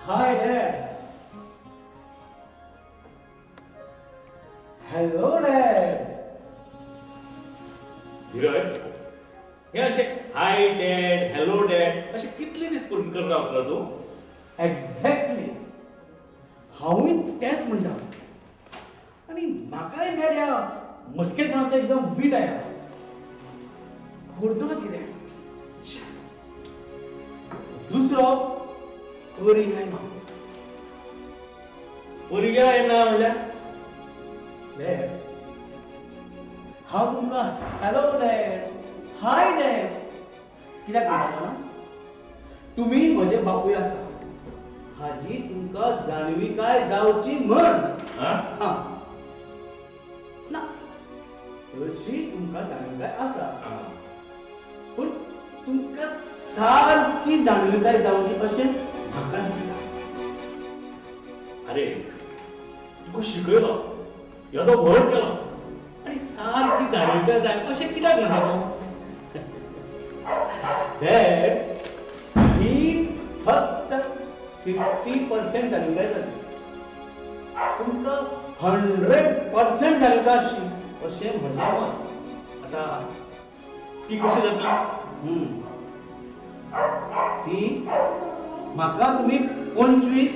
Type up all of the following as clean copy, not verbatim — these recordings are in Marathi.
Hi Dad. Hello Dad. Dheeraj हे असे हाय डॅड हॅलो डॅड असे कितले दीस करून करता रावतलो तू Exactly. हांवूय तेच म्हणटा आनी म्हाकाय Dad ह्या मस्केपणाचो एकदम वीट आया. करतो ना कितें? दुसरो पर्याय ना. पर्याय येना म्हणल्यार Dad. हांव तुमकां हॅलो डॅड हाय डॅड कित्याक म्हणटा ना तुमी म्हजे बापूय आसा हाजी तुमकां जाणविकाय जावची म्हण हा हां ना तशी तुमकां जाणविकाय आसा पूण तुमकां सारकी जाणविकाय जावची अशें म्हाका दिसता. अरे तुका शिकयलो येदो व्हड केलो आनी सारकी जाणविकाय जाय अशें कित्याक म्हणटा तूं डॅड ही फक्त 50% जाणविकाय जाली तुमकां 100% जाणविकाय आसची अशें म्हजें मत. आतां ती कशी जातली ती म्हाका तुमी 25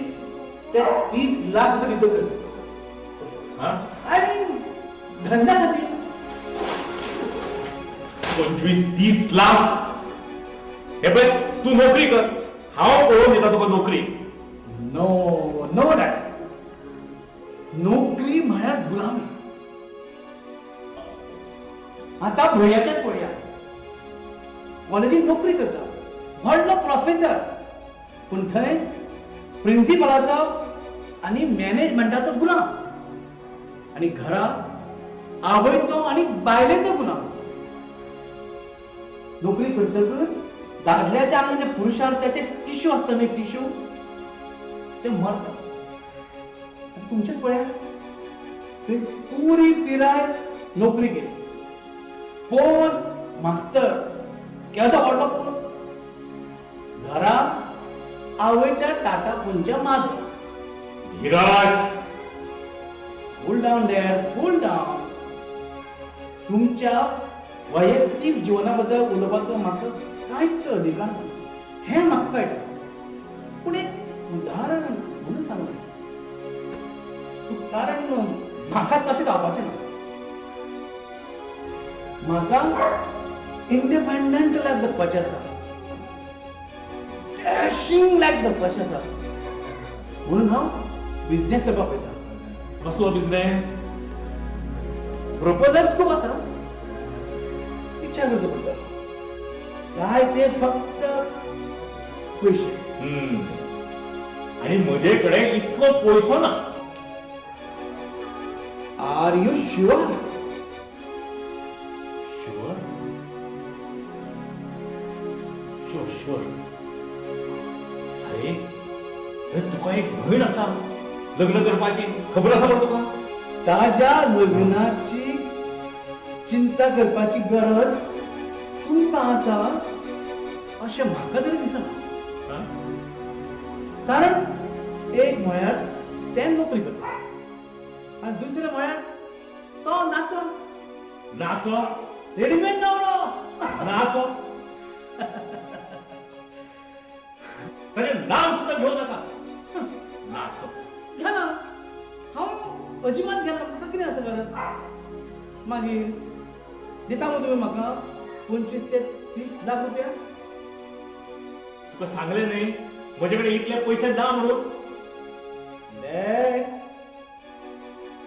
ते 30 लाख रुपया दितले हा आनी धंदा खातीर 25-30 लाख हे पळय तू नोकरी कर हांव पळोवन दिता तुका नोकरी नो नो डॅड नोकरी म्हळ्यार गुलामी. आता भुरग्याचेच पळया कॉलेजीत नोकरी करता व्हडलो प्रोफेसर पूण थंय प्रिन्सिपलाचो आनी मॅनेजमेंटाचो गुलाम आनी घरा आवयचो आनी बायलेचो गुलाम. नोकरी करतकच दादल्याच्या आंगान पुरुषार्थाचे टिश्यू असता न्ही टिश्यू ते मरता. तुमचेच पळया थंय पुरी पिराय नोकरी केली पोस्ट मास्तर केदो व्हडलो पोस्ट घरा आवयच्या टाटा पुंच्या माझे. Dheeraj cool down dad cool down. तुमच्या वैयक्तीक जीवनाबद्दल उलोवपाचो म्हाका कांयच अधिकार ना हें म्हाका कळटा पूण एक उदाहरण म्हणून सांगलें कारण म्हाका तशें जावपाचें ना. म्हाका इंडिपेंडंट लायफ जगपाचें आसा डॅशिंग लायफ जगपाचें आसा म्हणून हांव बिझनेस करपाक पळयता. कसलो बिझनेस प्रपोजल्स खूब आसा विचार करचो पडटा जाय ते फक्त पयशे आणि म्हजे कडेन इतको पयसो ना. Are you sure? Sure sure sure अरे तुका एक भयण आसा लग्न करपाची खबर आसा पण तुका ताज्या लग्नाची चिंता करपाची गरज तुमकां आसा अशें म्हाका तरी दिसना. कारण एक म्हळ्यार तें नोकरी करता आनी दुसरें म्हळ्यार तो नाचो नाचो रेडीमेड नवरो नाचो ताचें नांव सुद्दां घेवं नाका नाचो घ्या ना हांव अजिबात घेना म्हाका कितें आसा गरज. मागीर दिता मग तुमी म्हाका 25 ते 30 लाख रुपया. तुका सांगलें न्ही म्हजे कडेन इतले पयशे ना म्हणून.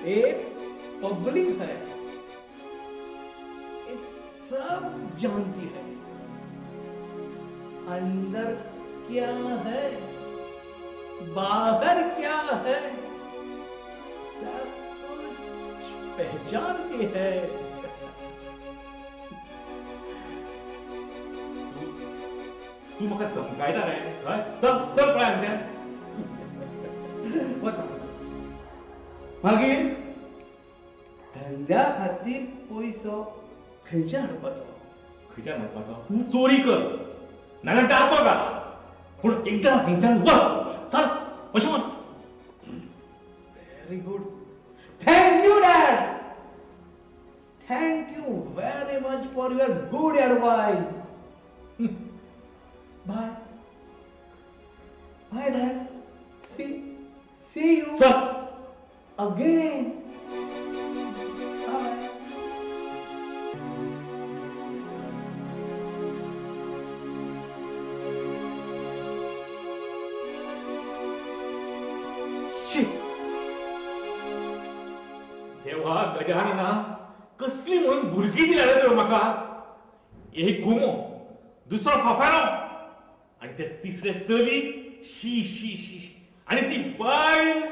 एक पब्लिक है ये सब जानती है अंदर क्या है बाहर क्या है सब कुछ पहचानती है. तू म्हाका धमकायता रे हय चल चल पळय हांगच्यान मागीर धंद्या खातीर पयसो खंयच्यान हाडपाचो? खंयच्यान हाडपाचो चोरी कर नाजाल्यार टाळपा घाल पूण एकदां हांगच्यान वच चल अशें म्हण. Very good. Thank you, Dad. Thank you very much for your good advice. Bye. Bye, Dad. See you चल. again. Bye. देवा गजानना, कसली म्हणून भुरगी दिल्या रे तुवें म्हाका. एक गुमो, दुसरो फफारो आणि ते तिसरे चली. शी शी शी. आणि ती बायल.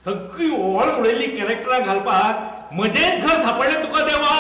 सगळी ओळ उडयल्ली कॅरेक्टरां घालपाक म्हजेच घर सापडलें तुका देवा.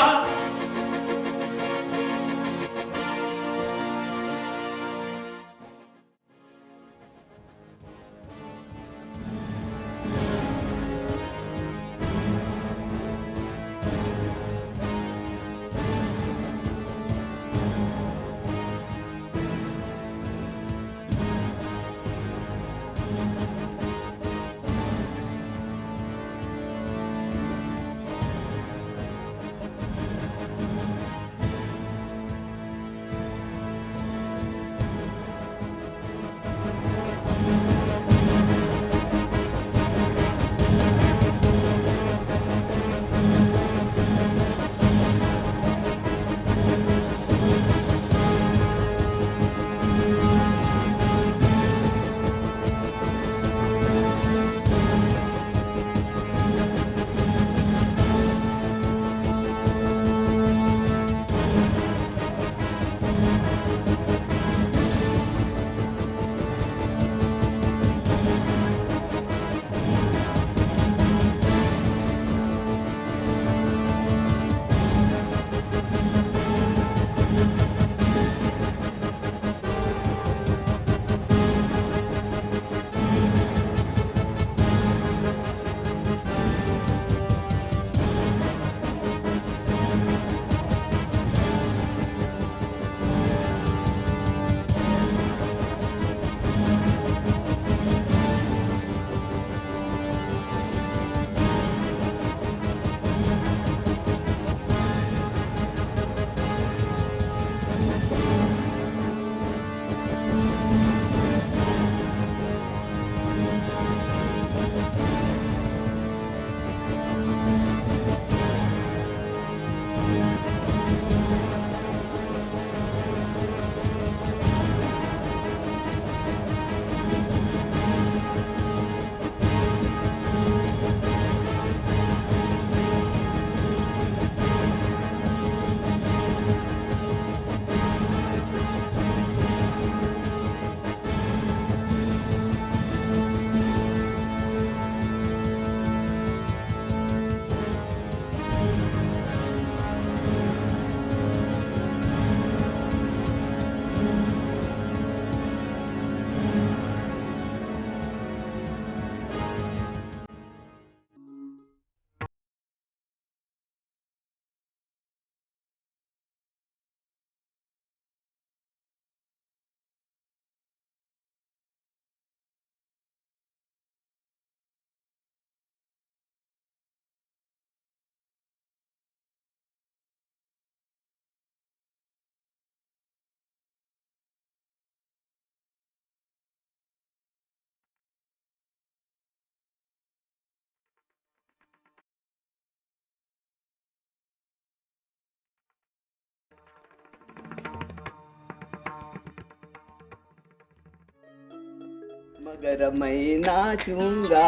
मगर मैं नाचूंगा,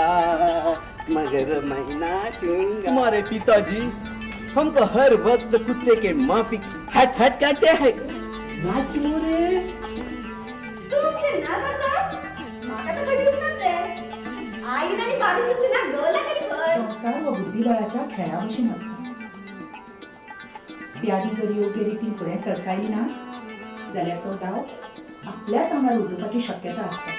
मगर मैं नाचूंगा। तुम्हारे पिताजी हमको हर वक्त कुत्ते के माफिक हट हट करते हैं। नाचू रे। तुमचे नाक असं? माका तर कधीच नसते. आईन आणि बाबीची ना गला कधी खय? संसार व बुद्धिबळाच्या खेळाविषयी नसतात. व्याधी जर योग्य रीतीन फुडें सरसायली ना जाल्यार तो डाव आपल्याच आंगार उडोवपाची शक्यता आसता.